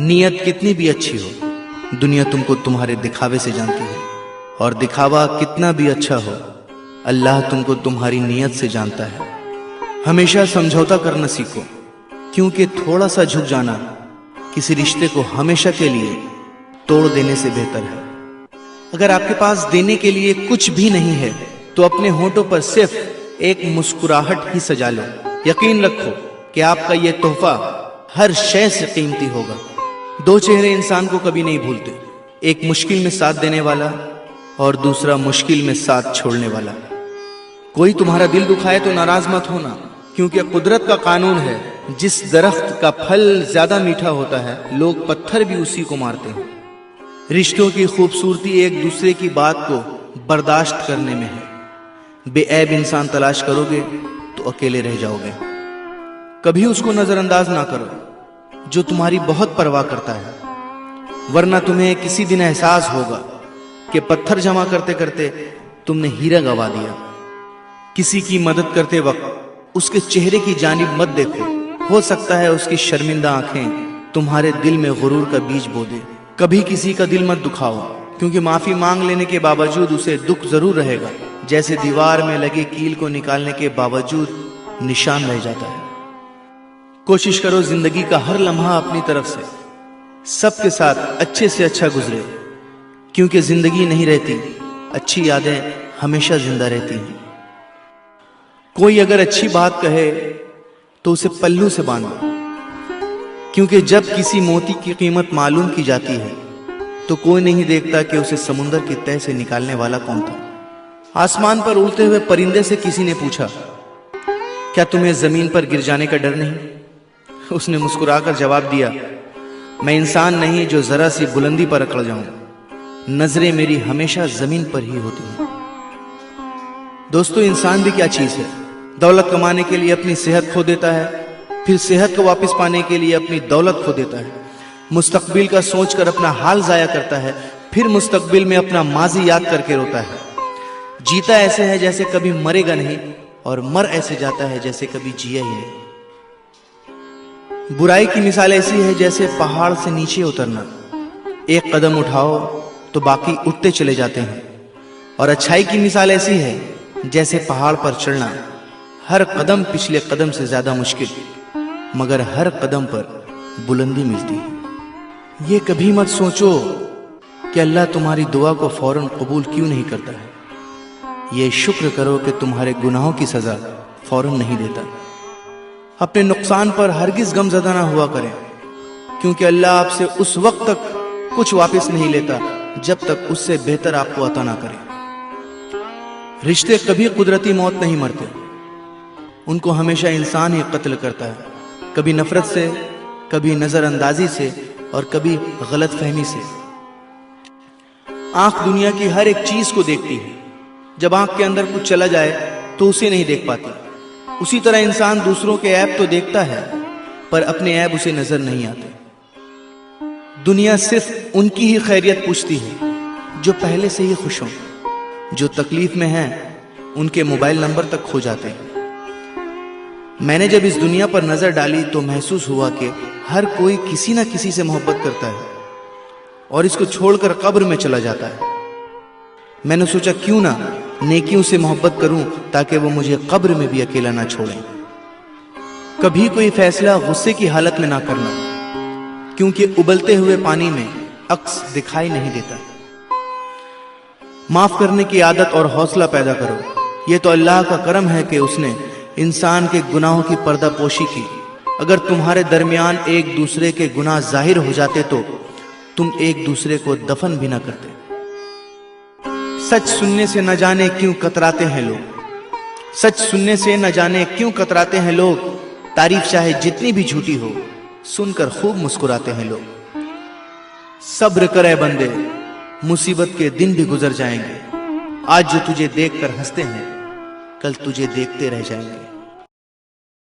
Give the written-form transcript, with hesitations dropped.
नीयत कितनी भी अच्छी हो, दुनिया तुमको तुम्हारे दिखावे से जानती है, और दिखावा कितना भी अच्छा हो, अल्लाह तुमको तुम्हारी नीयत से जानता है। हमेशा समझौता करना सीखो, क्योंकि थोड़ा सा झुक जाना किसी रिश्ते को हमेशा के लिए तोड़ देने से बेहतर है। अगर आपके पास देने के लिए कुछ भी नहीं है तो अपने होठों पर सिर्फ एक मुस्कुराहट ही सजा लो। यकीन रखो कि आपका यह तोहफा हर शय से कीमती होगा। दो चेहरे इंसान को कभी नहीं भूलते, एक मुश्किल में साथ देने वाला और दूसरा मुश्किल में साथ छोड़ने वाला। कोई तुम्हारा दिल दुखाए तो नाराज मत होना, क्योंकि कुदरत का कानून है, जिस दरख्त का फल ज्यादा मीठा होता है लोग पत्थर भी उसी को मारते हैं। रिश्तों की खूबसूरती एक दूसरे की बात को बर्दाश्त करने में है। बेऐब इंसान तलाश करोगे तो अकेले रह जाओगे। कभी उसको नजरअंदाज ना करो जो तुम्हारी बहुत परवाह करता है, वरना तुम्हें किसी दिन एहसास होगा कि पत्थर जमा करते करते तुमने हीरा गवा दिया। किसी की मदद करते वक्त उसके चेहरे की जानिब मत देखो, हो सकता है उसकी शर्मिंदा आंखें तुम्हारे दिल में गुरूर का बीज बो दे। कभी किसी का दिल मत दुखाओ, क्योंकि माफी मांग लेने के बावजूद उसे दुख जरूर रहेगा, जैसे दीवार में लगे कील को निकालने के बावजूद निशान रह जाता है। कोशिश करो जिंदगी का हर लम्हा अपनी तरफ से सबके साथ अच्छे से अच्छा गुजरे, क्योंकि जिंदगी नहीं रहती, अच्छी यादें हमेशा जिंदा रहती हैं। कोई अगर अच्छी बात कहे तो उसे पल्लू से बांधो, क्योंकि जब किसी मोती की कीमत मालूम की जाती है तो कोई नहीं देखता कि उसे समुंदर की तह से निकालने वाला कौन था। आसमान पर उड़ते हुए परिंदे से किसी ने पूछा, क्या तुम्हें जमीन पर गिर जाने का डर नहीं? उसने मुस्कुराकर जवाब दिया, मैं इंसान नहीं जो जरा सी बुलंदी पर अकड़ जाऊं, नजरें मेरी हमेशा जमीन पर ही होती हैं। दोस्तों, इंसान भी क्या चीज है? दौलत कमाने के लिए अपनी सेहत खो देता है, फिर सेहत को वापस पाने के लिए अपनी दौलत खो देता है। मुस्तकबिल का सोचकर अपना हाल जाया करता है, फिर मुस्तकबिल में अपना माजी याद करके रोता है। जीता ऐसे है जैसे कभी मरेगा नहीं, और मर ऐसे जाता है जैसे कभी जिया ही नहीं। बुराई की मिसाल ऐसी है जैसे पहाड़ से नीचे उतरना, एक कदम उठाओ तो बाकी उठते चले जाते हैं। और अच्छाई की मिसाल ऐसी है जैसे पहाड़ पर चढ़ना, हर कदम पिछले कदम से ज्यादा मुश्किल, मगर हर कदम पर बुलंदी मिलती है। ये कभी मत सोचो कि अल्लाह तुम्हारी दुआ को फौरन कबूल क्यों नहीं करता है। ये शुक्र करो कि तुम्हारे गुनाहों की सजा फौरन नहीं देता। अपने नुकसान पर हरगिज गमज़दा ना हुआ करें, क्योंकि अल्लाह आपसे उस वक्त तक कुछ वापस नहीं लेता जब तक उससे बेहतर आपको अता ना करे। रिश्ते कभी कुदरती मौत नहीं मरते, उनको हमेशा इंसान ही कत्ल करता है, कभी नफरत से, कभी नजरअंदाजी से, और कभी गलत फहमी से। आंख दुनिया की हर एक चीज को देखती है, जब आंख के अंदर कुछ चला जाए तो उसे नहीं देख पाती। उसी तरह इंसान दूसरों के ऐब तो देखता है, पर अपने ऐब उसे नजर नहीं आते। दुनिया सिर्फ उनकी ही खैरियत पूछती है जो पहले से ही खुश हों, जो तकलीफ में हैं उनके मोबाइल नंबर तक खो जाते हैं। मैंने जब इस दुनिया पर नजर डाली तो महसूस हुआ कि हर कोई किसी ना किसी से मोहब्बत करता है और इसको छोड़कर कब्र में चला जाता है। मैंने सोचा क्यों ना नेकियों से मोहब्बत करूं ताकि वो मुझे कब्र में भी अकेला ना छोड़ें। कभी कोई फैसला गुस्से की हालत में ना करना, क्योंकि उबलते हुए पानी में अक्स दिखाई नहीं देता। माफ करने की आदत और हौसला पैदा करो। यह तो अल्लाह का करम है कि उसने इंसान के गुनाहों की पर्दापोशी की। अगर तुम्हारे दरमियान एक दूसरे के गुनाह जाहिर हो जाते तो तुम एक दूसरे को दफन भी ना करते। सच सुनने से न जाने क्यों कतराते हैं लोग, सच सुनने से न जाने क्यों कतराते हैं लोग। तारीफ चाहे जितनी भी झूठी हो, सुनकर खूब मुस्कुराते हैं लोग। सब्र करे बंदे, मुसीबत के दिन भी गुजर जाएंगे। आज जो तुझे देखकर हंसते हैं, कल तुझे देखते रह जाएंगे।